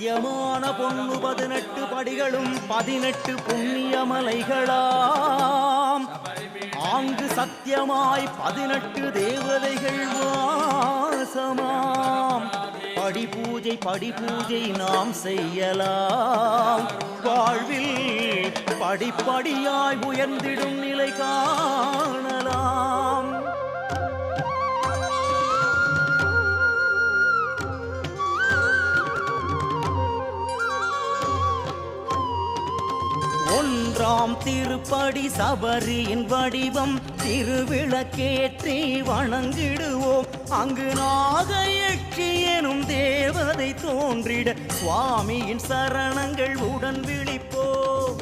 சத்தியமான பொன்னு 18 படிகளும் 18 புண்ணிய மலைகளாம். ஆங்கு சத்தியமாய் 18 தேவதைகள் வாசமாம். படிபூஜை நாம் செய்யலாம். வாழ்வில் படிப்படியாய் உயர்ந்திடும் நிலை காணலாம். ஒன்றாம் திருப்படி சபரியின் வடிவம் திருவிளக்கேற்றி வணங்கிடுவோம். அங்கு நாகயட்சி எனும் தேவதை தோன்றிட சுவாமியின் சரணங்கள் உடன் விழிப்போம்.